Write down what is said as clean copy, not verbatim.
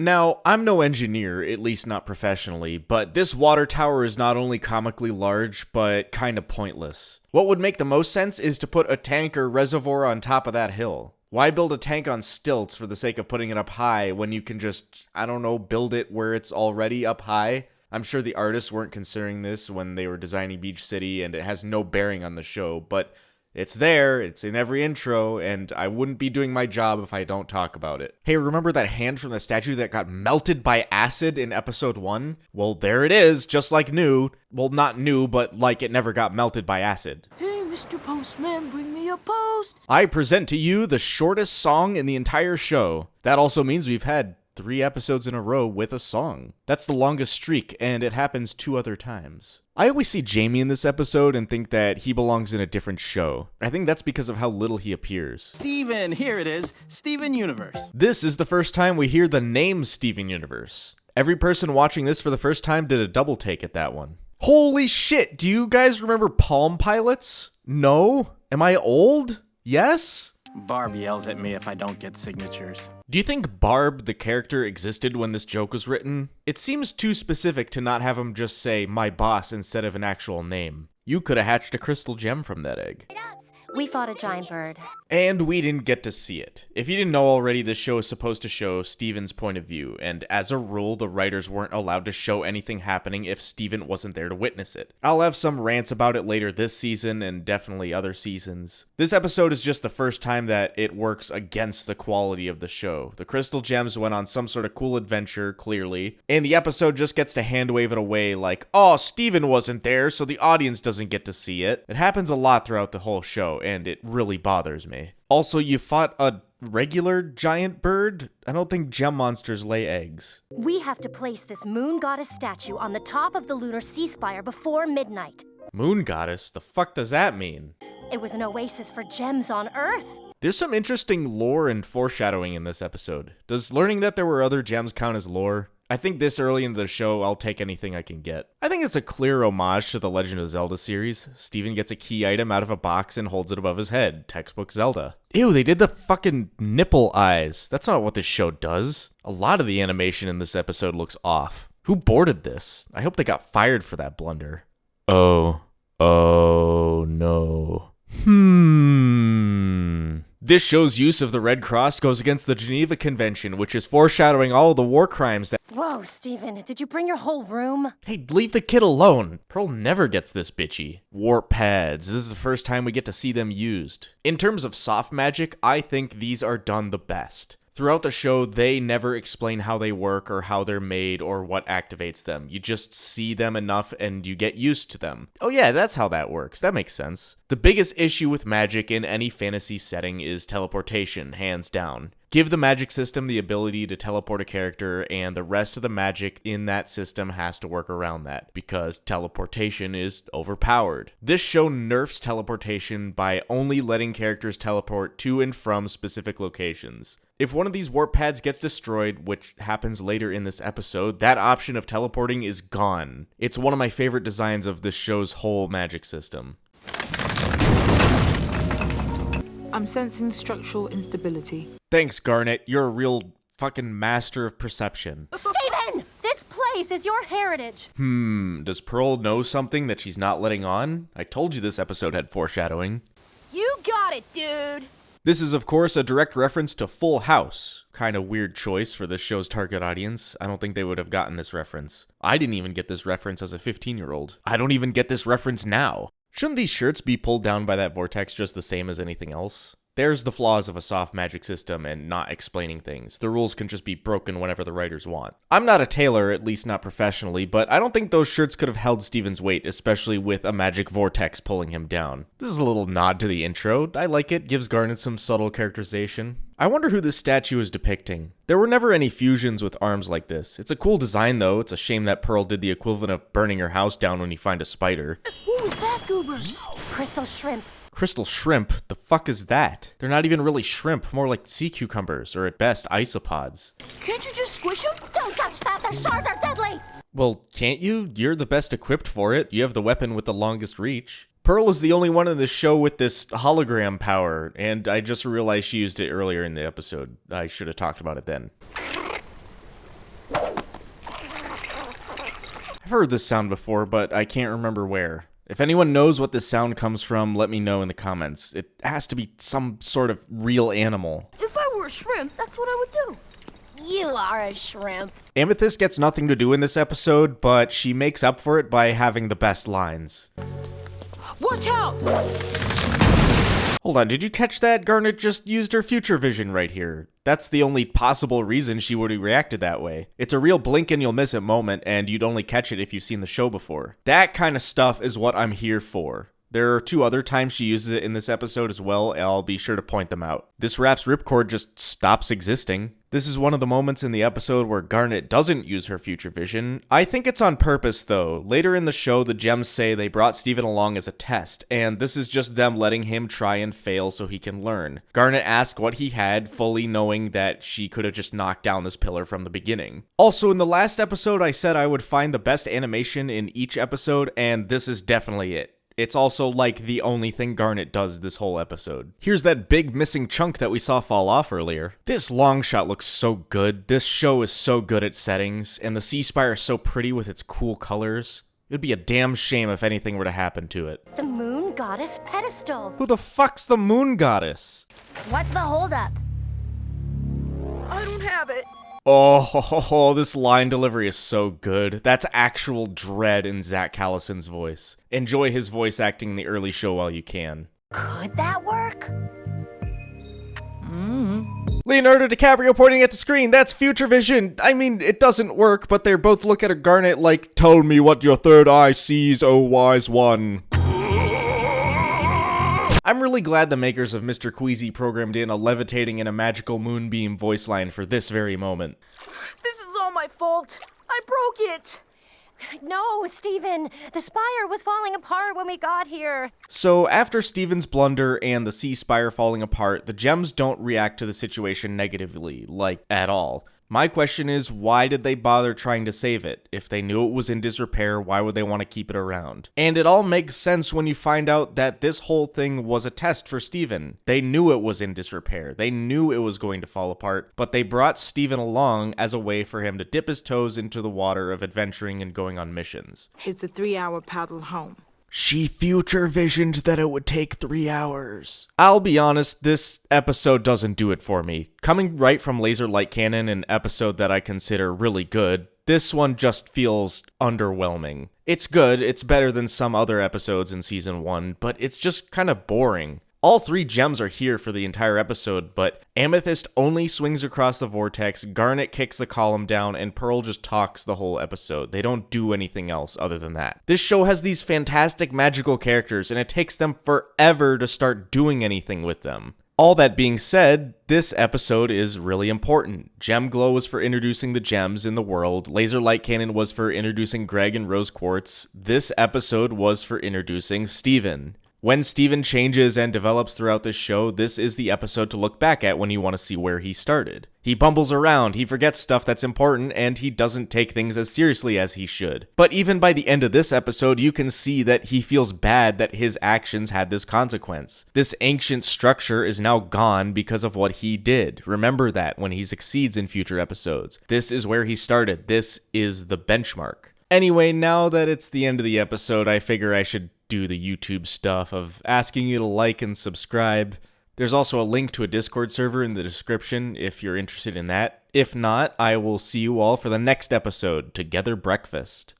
Now, I'm no engineer, at least not professionally, but this water tower is not only comically large, but kinda pointless. What would make the most sense is to put a tank or reservoir on top of that hill. Why build a tank on stilts for the sake of putting it up high when you can just, I don't know, build it where it's already up high? I'm sure the artists weren't considering this when they were designing Beach City, and it has no bearing on the show, but it's there, it's in every intro, and I wouldn't be doing my job if I don't talk about it. Hey, remember that hand from the statue that got melted by acid in episode 1? Well, there it is, just like new. Well, not new, but like it never got melted by acid. Hey, Mr. Postman, bring me a post. I present to you the shortest song in the entire show. That also means we've had 3 episodes in a row with a song. That's the longest streak, and it happens 2 other times. I always see Jamie in this episode and think that he belongs in a different show. I think that's because of how little he appears. Steven, here it is. Steven Universe. This is the first time we hear the name Steven Universe. Every person watching this for the first time did a double take at that one. Holy shit, do you guys remember Palm Pilots? No? Am I old? Yes? Barb yells at me if I don't get signatures. Do you think Barb, the character, existed when this joke was written? It seems too specific to not have him just say, my boss, instead of an actual name. You could have hatched a crystal gem from that egg. We fought a giant bird. And we didn't get to see it. If you didn't know already, this show is supposed to show Steven's point of view, and as a rule, the writers weren't allowed to show anything happening if Steven wasn't there to witness it. I'll have some rants about it later this season, and definitely other seasons. This episode is just the first time that it works against the quality of the show. The crystal gems went on some sort of cool adventure, clearly, and the episode just gets to hand wave it away like, oh, Steven wasn't there, so the audience doesn't get to see it. It happens a lot throughout the whole show, and it really bothers me. Also, you fought a regular giant bird? I don't think gem monsters lay eggs. We have to place this moon goddess statue on the top of the lunar sea spire before midnight. Moon goddess? The fuck does that mean? It was an oasis for gems on Earth. There's some interesting lore and foreshadowing in this episode. Does learning that there were other gems count as lore? I think this early into the show, I'll take anything I can get. I think it's a clear homage to the Legend of Zelda series. Steven gets a key item out of a box and holds it above his head. Textbook Zelda. Ew, they did the fucking nipple eyes. That's not what this show does. A lot of the animation in this episode looks off. Who boarded this? I hope they got fired for that blunder. Oh no. This show's use of the Red Cross goes against the Geneva Convention, which is foreshadowing all the war crimes that— Whoa, Steven, did you bring your whole room? Hey, leave the kid alone. Pearl never gets this bitchy. Warp pads. This is the first time we get to see them used. In terms of soft magic, I think these are done the best. Throughout the show, they never explain how they work or how they're made or what activates them. You just see them enough and you get used to them. Oh yeah, that's how that works. That makes sense. The biggest issue with magic in any fantasy setting is teleportation, hands down. Give the magic system the ability to teleport a character, and the rest of the magic in that system has to work around that, because teleportation is overpowered. This show nerfs teleportation by only letting characters teleport to and from specific locations. If one of these warp pads gets destroyed, which happens later in this episode, that option of teleporting is gone. It's one of my favorite designs of this show's whole magic system. I'm sensing structural instability. Thanks, Garnet. You're a real fucking master of perception. Steven! This place is your heritage. Does Pearl know something that she's not letting on? I told you this episode had foreshadowing. You got it, dude! This is, of course, a direct reference to Full House. Kind of weird choice for this show's target audience. I don't think they would have gotten this reference. I didn't even get this reference as a 15-year-old. I don't even get this reference now. Shouldn't these shirts be pulled down by that vortex just the same as anything else? There's the flaws of a soft magic system and not explaining things. The rules can just be broken whenever the writers want. I'm not a tailor, at least not professionally, but I don't think those shirts could have held Steven's weight, especially with a magic vortex pulling him down. This is a little nod to the intro. I like it, gives Garnet some subtle characterization. I wonder who this statue is depicting. There were never any fusions with arms like this. It's a cool design though. It's a shame that Pearl did the equivalent of burning her house down when you find a spider. What was that, Goobers? Crystal shrimp. Crystal shrimp? The fuck is that? They're not even really shrimp, more like sea cucumbers, or at best, isopods. Can't you just squish them? Don't touch that! Their shards are deadly! Well, can't you? You're the best equipped for it. You have the weapon with the longest reach. Pearl is the only one in this show with this hologram power, and I just realized she used it earlier in the episode. I should have talked about it then. heard this sound before, but I can't remember where. If anyone knows what this sound comes from, let me know in the comments. It has to be some sort of real animal. If I were a shrimp, that's what I would do. You are a shrimp. Amethyst gets nothing to do in this episode, but she makes up for it by having the best lines. Watch out! Hold on, did you catch that? Garnet just used her future vision right here. That's the only possible reason she would have reacted that way. It's a real blink and you'll miss it moment, and you'd only catch it if you've seen the show before. That kind of stuff is what I'm here for. There are 2 other times she uses it in this episode as well, and I'll be sure to point them out. This Raph's ripcord just stops existing. This is one of the moments in the episode where Garnet doesn't use her future vision. I think it's on purpose though. Later in the show, the gems say they brought Steven along as a test, and this is just them letting him try and fail so he can learn. Garnet asked what he had, fully knowing that she could have just knocked down this pillar from the beginning. Also, in the last episode, I said I would find the best animation in each episode, and this is definitely it. It's also like the only thing Garnet does this whole episode. Here's that big missing chunk that we saw fall off earlier. This long shot looks so good. This show is so good at settings, and the Sea Spire is so pretty with its cool colors. It would be a damn shame if anything were to happen to it. The moon goddess pedestal. Who the fuck's the moon goddess? What's the holdup? I don't have it. Oh, this line delivery is so good. That's actual dread in Zach Callison's voice. Enjoy his voice acting in the early show while you can. Could that work? Leonardo DiCaprio pointing at the screen, that's future vision. I mean, it doesn't work, but they both look at a Garnet like, tell me what your third eye sees, oh wise one. I'm really glad the makers of Mr. Queasy programmed in a levitating and a magical moonbeam voice line for this very moment. This is all my fault. I broke it. No, Steven. The Spire was falling apart when we got here. So after Steven's blunder and the Sea Spire falling apart, the gems don't react to the situation negatively, like, at all. My question is, why did they bother trying to save it? If they knew it was in disrepair, why would they want to keep it around? And it all makes sense when you find out that this whole thing was a test for Steven. They knew it was in disrepair. They knew it was going to fall apart, but they brought Steven along as a way for him to dip his toes into the water of adventuring and going on missions. It's a 3-hour paddle home. She future visioned that it would take 3 hours. I'll be honest, this episode doesn't do it for me. Coming right from Laser Light Cannon, an episode that I consider really good, this one just feels underwhelming. It's good, it's better than some other episodes in season 1, but it's just kind of boring. All 3 gems are here for the entire episode, but Amethyst only swings across the vortex, Garnet kicks the column down, and Pearl just talks the whole episode. They don't do anything else other than that. This show has these fantastic magical characters, and it takes them forever to start doing anything with them. All that being said, this episode is really important. Gem Glow was for introducing the gems in the world, Laser Light Cannon was for introducing Greg and Rose Quartz, this episode was for introducing Steven. When Steven changes and develops throughout this show, this is the episode to look back at when you want to see where he started. He bumbles around, he forgets stuff that's important, and he doesn't take things as seriously as he should. But even by the end of this episode, you can see that he feels bad that his actions had this consequence. This ancient structure is now gone because of what he did. Remember that when he succeeds in future episodes. This is where he started. This is the benchmark. Anyway, now that it's the end of the episode, I figure I should do the YouTube stuff of asking you to like and subscribe. There's also a link to a Discord server in the description if you're interested in that. If not, I will see you all for the next episode, Together Breakfast.